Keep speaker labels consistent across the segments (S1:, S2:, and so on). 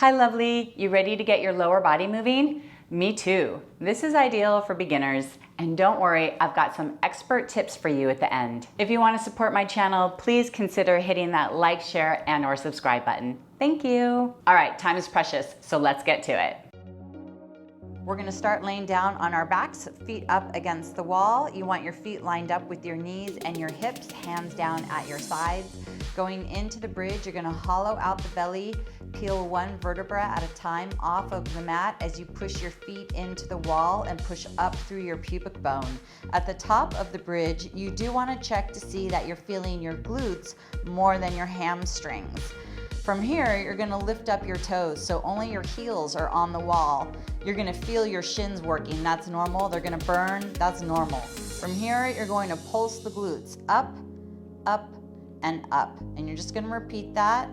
S1: Hi lovely, you ready to get your lower body moving? Me too. This is ideal for beginners, and don't worry, I've got some expert tips for you at the end. If you want to support my channel, please consider hitting that like, share, and/or subscribe button. Thank you. All right, time is precious, so let's get to it. We're gonna start laying down on our backs, feet up against the wall. You want your feet lined up with your knees and your hips, hands down at your sides. Going into the bridge, you're gonna hollow out the belly, peel one vertebra at a time off of the mat as you push your feet into the wall and push up through your pubic bone. At the top of the bridge, you do wanna check to see that you're feeling your glutes more than your hamstrings. From here, you're gonna lift up your toes, so only your heels are on the wall. You're gonna feel your shins working, that's normal. They're gonna burn, that's normal. From here, you're going to pulse the glutes up, up, and up. And you're just gonna repeat that.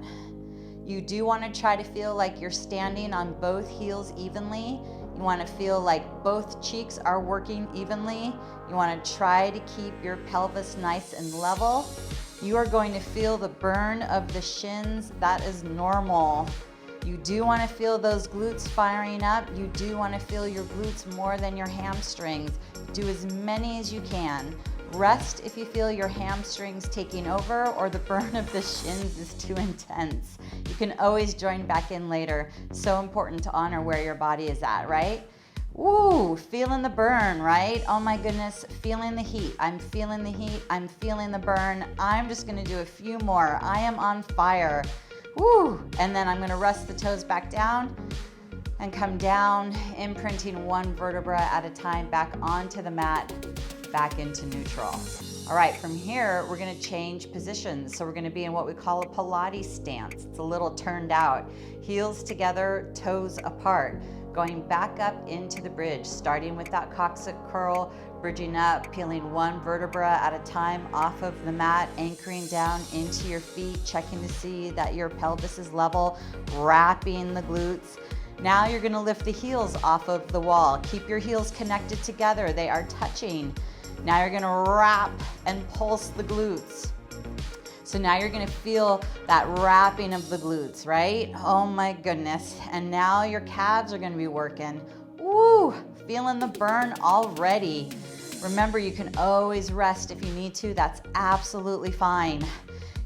S1: You do wanna try to feel like you're standing on both heels evenly. You wanna feel like both cheeks are working evenly. You wanna try to keep your pelvis nice and level. You are going to feel the burn of the shins. That is normal. You do want to feel those glutes firing up. You do want to feel your glutes more than your hamstrings. Do as many as you can. Rest if you feel your hamstrings taking over or the burn of the shins is too intense. You can always join back in later. So important to honor where your body is at, right? Woo, feeling the burn, right? Oh my goodness, feeling the heat. I'm feeling the heat, I'm feeling the burn. I'm just gonna do a few more. I am on fire. Woo, and then I'm gonna rest the toes back down and come down, imprinting one vertebra at a time back onto the mat, back into neutral. All right, from here, we're gonna change positions. So we're gonna be in what we call a Pilates stance. It's a little turned out. Heels together, toes apart. Going back up into the bridge, starting with that coccyx curl, bridging up, peeling one vertebra at a time off of the mat, anchoring down into your feet, checking to see that your pelvis is level, wrapping the glutes. Now you're gonna lift the heels off of the wall. Keep your heels connected together, they are touching. Now you're gonna wrap and pulse the glutes. So now you're gonna feel that wrapping of the glutes, right? Oh my goodness. And now your calves are gonna be working. Woo, feeling the burn already. Remember, you can always rest if you need to. That's absolutely fine.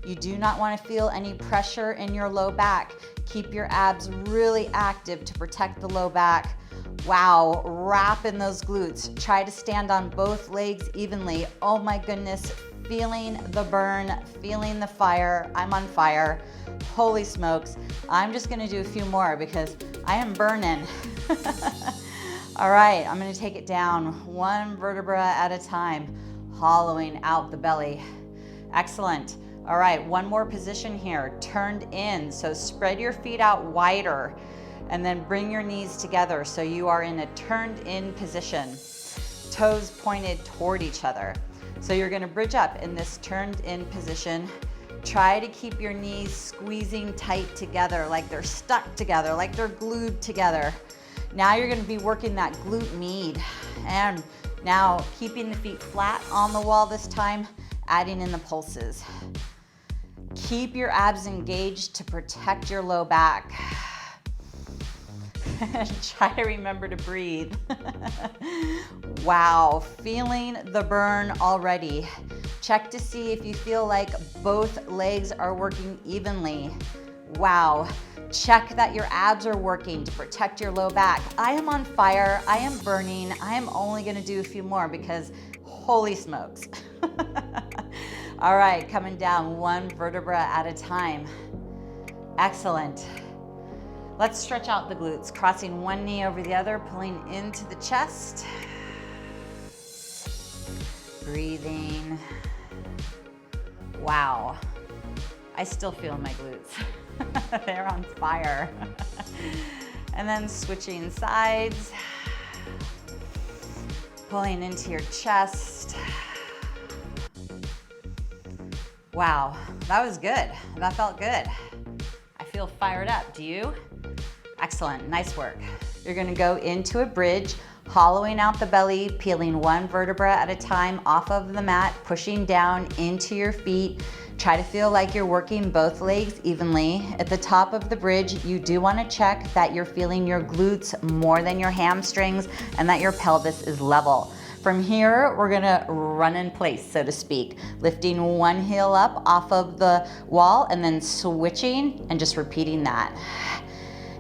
S1: You do not wanna feel any pressure in your low back. Keep your abs really active to protect the low back. Wow, wrapping those glutes. Try to stand on both legs evenly. Oh my goodness. Feeling the burn, feeling the fire. I'm on fire. Holy smokes. I'm just gonna do a few more because I am burning. All right, I'm gonna take it down one vertebra at a time, hollowing out the belly. Excellent. All right, one more position here, turned in. So spread your feet out wider and then bring your knees together so you are in a turned in position. Toes pointed toward each other. So you're gonna bridge up in this turned in position. Try to keep your knees squeezing tight together, like they're stuck together, like they're glued together. Now you're gonna be working that glute med. And now keeping the feet flat on the wall this time, adding in the pulses. Keep your abs engaged to protect your low back. Try to remember to breathe. Wow, feeling the burn already. Check to see if you feel like both legs are working evenly. Wow, check that your abs are working to protect your low back. I am on fire, I am burning. I am only gonna do a few more because holy smokes. All right, coming down one vertebra at a time. Excellent. Let's stretch out the glutes, crossing one knee over the other, pulling into the chest. Breathing. Wow. I still feel my glutes. They're on fire. And then switching sides. Pulling into your chest. Wow, that was good. That felt good. I feel fired up, do you? Excellent, nice work. You're gonna go into a bridge, hollowing out the belly, peeling one vertebra at a time off of the mat, pushing down into your feet. Try to feel like you're working both legs evenly. At the top of the bridge, you do want to check that you're feeling your glutes more than your hamstrings and that your pelvis is level. From here, we're gonna run in place, so to speak, lifting one heel up off of the wall and then switching and just repeating that.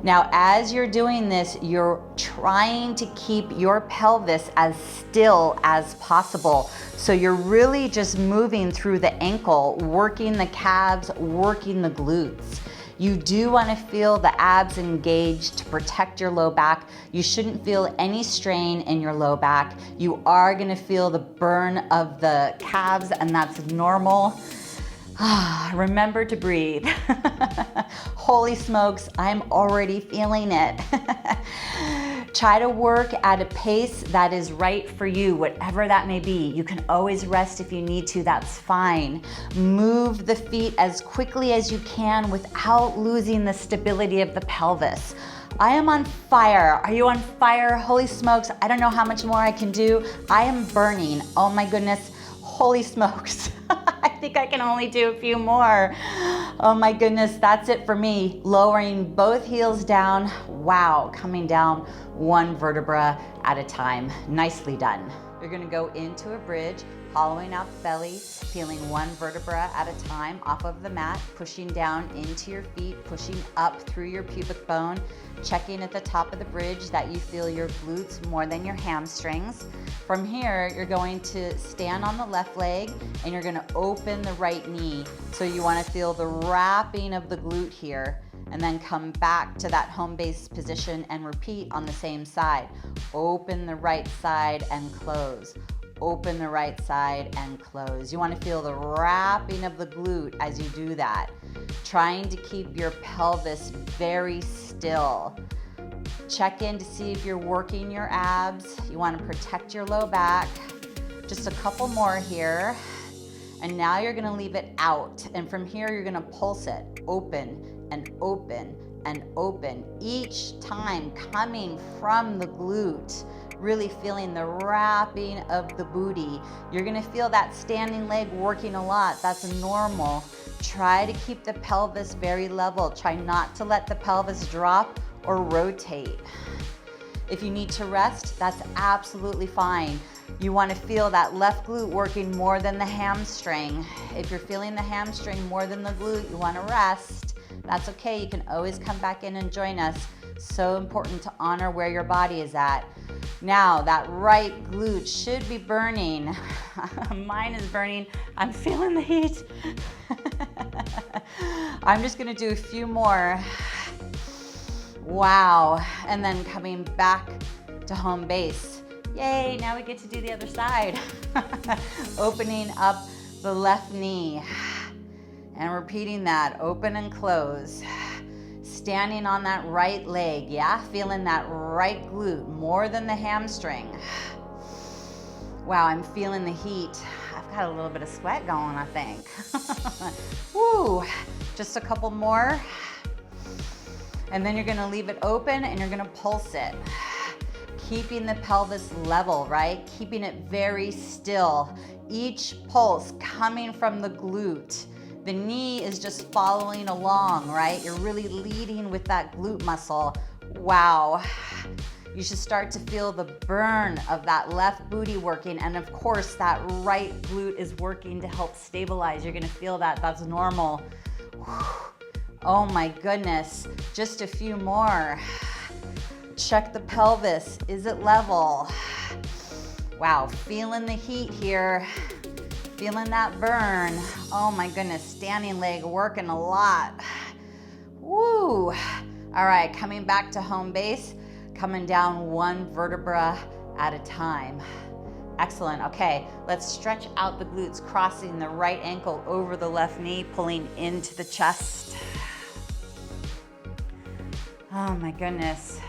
S1: Now, as you're doing this, you're trying to keep your pelvis as still as possible. So you're really just moving through the ankle, working the calves, working the glutes. You do want to feel the abs engaged to protect your low back. You shouldn't feel any strain in your low back. You are going to feel the burn of the calves, and that's normal. Remember to breathe. Holy smokes, I'm already feeling it. Try to work at a pace that is right for you, whatever that may be. You can always rest if you need to, that's fine. Move the feet as quickly as you can without losing the stability of the pelvis. I am on fire. Are you on fire? Holy smokes, I don't know how much more I can do. I am burning. Oh my goodness, holy smokes. I think I can only do a few more. Oh my goodness, that's it for me. Lowering both heels down. Wow, coming down one vertebra at a time. Nicely done. You're gonna go into a bridge, hollowing out the belly, feeling one vertebra at a time off of the mat, pushing down into your feet, pushing up through your pubic bone, checking at the top of the bridge that you feel your glutes more than your hamstrings. From here, you're going to stand on the left leg and you're gonna open the right knee. So you wanna feel the wrapping of the glute here, and then come back to that home base position and repeat on the same side. Open the right side and close. Open the right side and close. You want to feel the wrapping of the glute as you do that. Trying to keep your pelvis very still. Check in to see if you're working your abs. You want to protect your low back. Just a couple more here. And now you're going to leave it out. And from here, you're going to pulse it. Open and open and open. Each time coming from the glute. Really feeling the wrapping of the booty. You're gonna feel that standing leg working a lot. That's normal. Try to keep the pelvis very level. Try not to let the pelvis drop or rotate. If you need to rest, that's absolutely fine. You want to feel that left glute working more than the hamstring. If you're feeling the hamstring more than the glute, you want to rest. That's okay. You can always come back in and join us. So important to honor where your body is at. Now, that right glute should be burning. Mine is burning. I'm feeling the heat. I'm just gonna do a few more. Wow. And then coming back to home base. Yay, now we get to do the other side. Opening up the left knee and repeating that, open and close. Standing on that right leg, yeah? Feeling that right glute more than the hamstring. Wow, I'm feeling the heat. I've got a little bit of sweat going, I think. Woo, just a couple more. And then you're gonna leave it open and you're gonna pulse it. Keeping the pelvis level, right? Keeping it very still. Each pulse coming from the glute. The knee is just following along, right? You're really leading with that glute muscle. Wow. You should start to feel the burn of that left booty working. And of course, that right glute is working to help stabilize. You're gonna feel that, that's normal. Oh my goodness, just a few more. Check the pelvis, is it level? Wow, feeling the heat here. Feeling that burn. Oh my goodness, standing leg working a lot. Woo. All right, coming back to home base, coming down one vertebra at a time. Excellent, okay, let's stretch out the glutes, crossing the right ankle over the left knee, pulling into the chest. Oh my goodness.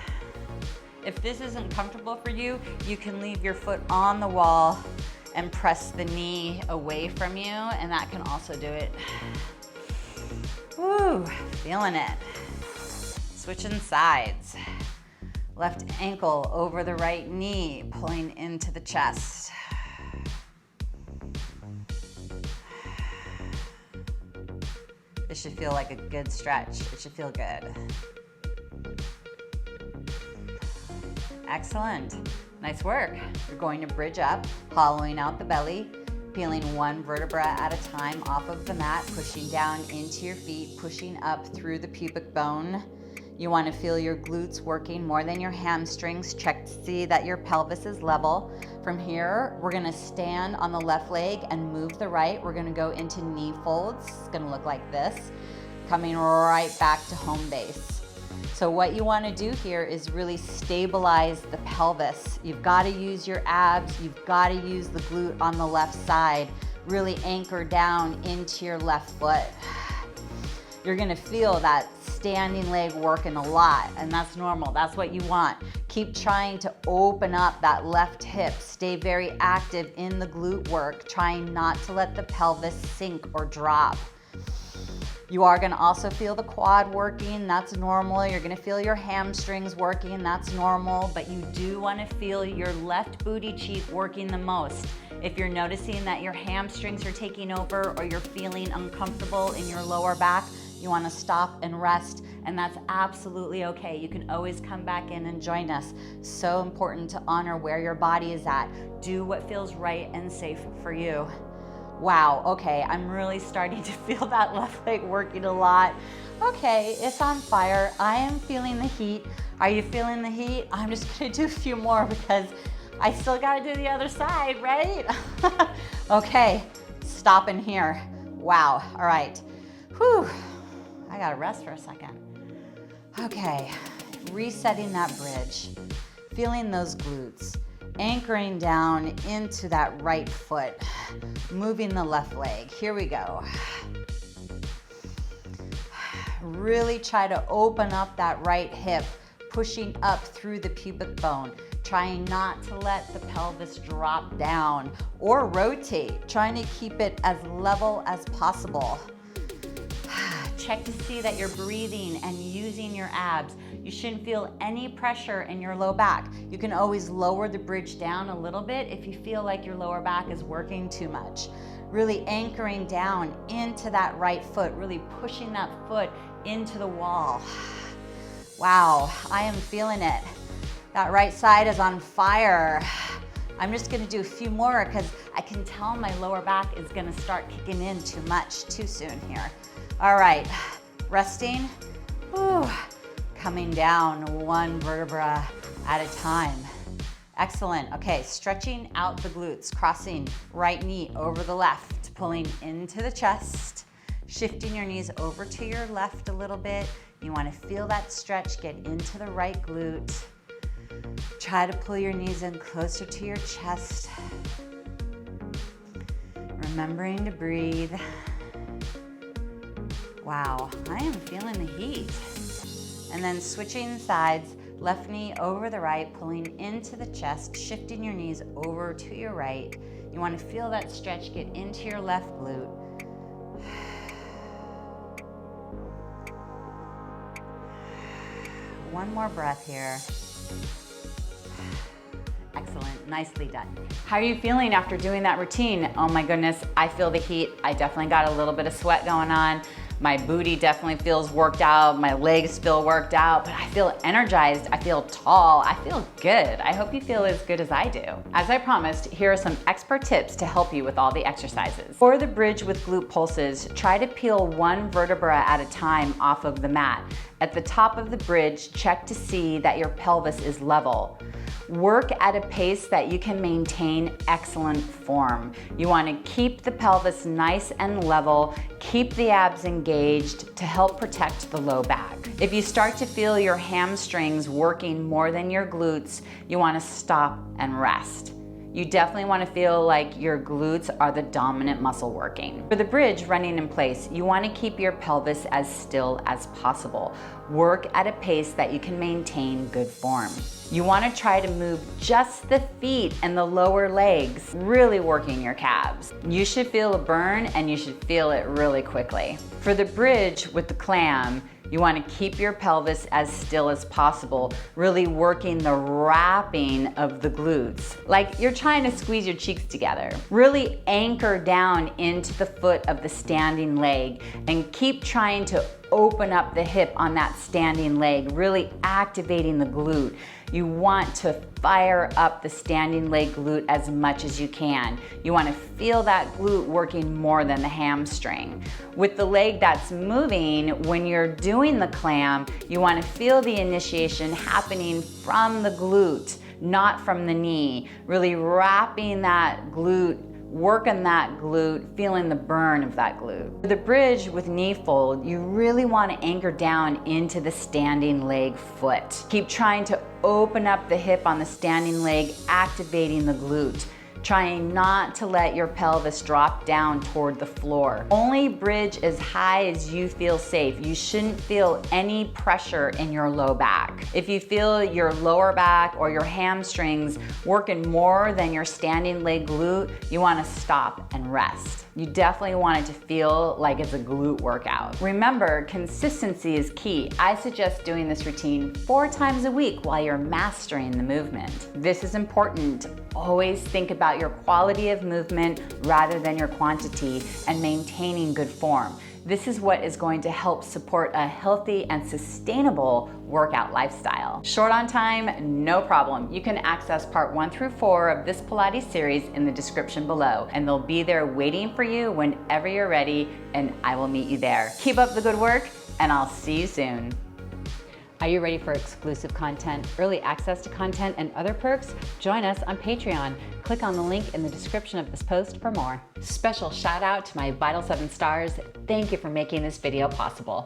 S1: If this isn't comfortable for you, you can leave your foot on the wall and press the knee away from you, and that can also do it. Woo, feeling it. Switching sides. Left ankle over the right knee, pulling into the chest. This should feel like a good stretch. It should feel good. Excellent. Nice work. You're going to bridge up, hollowing out the belly, peeling one vertebra at a time off of the mat, pushing down into your feet, pushing up through the pubic bone. You want to feel your glutes working more than your hamstrings. Check to see that your pelvis is level. From here, we're going to stand on the left leg and move the right. We're going to go into knee folds. It's going to look like this, coming right back to home base. So what you want to do here is really stabilize the pelvis. You've got to use your abs. You've got to use the glute on the left side. Really anchor down into your left foot. You're going to feel that standing leg working a lot, and that's normal. That's what you want. Keep trying to open up that left hip. Stay very active in the glute work, trying not to let the pelvis sink or drop. You are gonna also feel the quad working, that's normal. You're gonna feel your hamstrings working, that's normal, but you do wanna feel your left booty cheek working the most. If you're noticing that your hamstrings are taking over or you're feeling uncomfortable in your lower back, you wanna stop and rest, and that's absolutely okay. You can always come back in and join us. So important to honor where your body is at. Do what feels right and safe for you. Wow, okay, I'm really starting to feel that left leg working a lot. Okay, it's on fire. I am feeling the heat. Are you feeling the heat? I'm just gonna do a few more because I still gotta do the other side, right? Okay, stopping here. Wow, all right. Whew, I gotta rest for a second. Okay, resetting that bridge, feeling those glutes, anchoring down into that right foot, moving the left leg. Here we go. Really try to open up that right hip, pushing up through the pubic bone, trying not to let the pelvis drop down or rotate, trying to keep it as level as possible. Check to see that you're breathing and using your abs. You shouldn't feel any pressure in your low back. You can always lower the bridge down a little bit if you feel like your lower back is working too much. Really anchoring down into that right foot, really pushing that foot into the wall. Wow, I am feeling it. That right side is on fire. I'm just gonna do a few more because I can tell my lower back is gonna start kicking in too much too soon here. All right, resting, whew, coming down one vertebra at a time. Excellent, okay, stretching out the glutes, crossing right knee over the left, pulling into the chest, shifting your knees over to your left a little bit. You wanna feel that stretch, get into the right glute. Try to pull your knees in closer to your chest. Remembering to breathe. Wow, I am feeling the heat. And then switching sides, left knee over the right, pulling into the chest, shifting your knees over to your right. You want to feel that stretch get into your left glute. One more breath here. Excellent, nicely done. How are you feeling after doing that routine? Oh my goodness, I feel the heat. I definitely got a little bit of sweat going on. My booty definitely feels worked out. My legs feel worked out, but I feel energized. I feel tall. I feel good. I hope you feel as good as I do. As I promised, here are some expert tips to help you with all the exercises. For the bridge with glute pulses, try to peel one vertebra at a time off of the mat. At the top of the bridge, check to see that your pelvis is level. Work at a pace that you can maintain excellent form. You want to keep the pelvis nice and level, keep the abs engaged to help protect the low back. If you start to feel your hamstrings working more than your glutes, you want to stop and rest. You definitely want to feel like your glutes are the dominant muscle working. For the bridge running in place, you want to keep your pelvis as still as possible. Work at a pace that you can maintain good form. You want to try to move just the feet and the lower legs, really working your calves. You should feel a burn and you should feel it really quickly. For the bridge with the clam, You want to keep your pelvis as still as possible, really working the wrapping of the glutes, like you're trying to squeeze your cheeks together. Really anchor down into the foot of the standing leg and keep trying to open up the hip on that standing leg, really activating the glute. You want to fire up the standing leg glute as much as you can. You want to feel that glute working more than the hamstring. With the leg that's moving, when you're doing the clam, you want to feel the initiation happening from the glute, not from the knee. Really wrapping that glute, working that glute, feeling the burn of that glute. For the bridge with knee fold, you really want to anchor down into the standing leg foot. Keep trying to open up the hip on the standing leg, activating the glute. Trying not to let your pelvis drop down toward the floor. Only bridge as high as you feel safe. You shouldn't feel any pressure in your low back. If you feel your lower back or your hamstrings working more than your standing leg glute, you want to stop and rest. You definitely want it to feel like it's a glute workout. Remember, consistency is key. I suggest doing this routine 4 times a week while you're mastering the movement. This is important. Always think about your quality of movement rather than your quantity and maintaining good form. This is what is going to help support a healthy and sustainable workout lifestyle. Short on time, no problem. You can access part 1 through 4 of this Pilates series in the description below, and they'll be there waiting for you whenever you're ready, and I will meet you there. Keep up the good work, and I'll see you soon. Are you ready for exclusive content, early access to content, and other perks? Join us on Patreon. Click on the link in the description of this post for more. Special shout out to my Vital 7 stars. Thank you for making this video possible.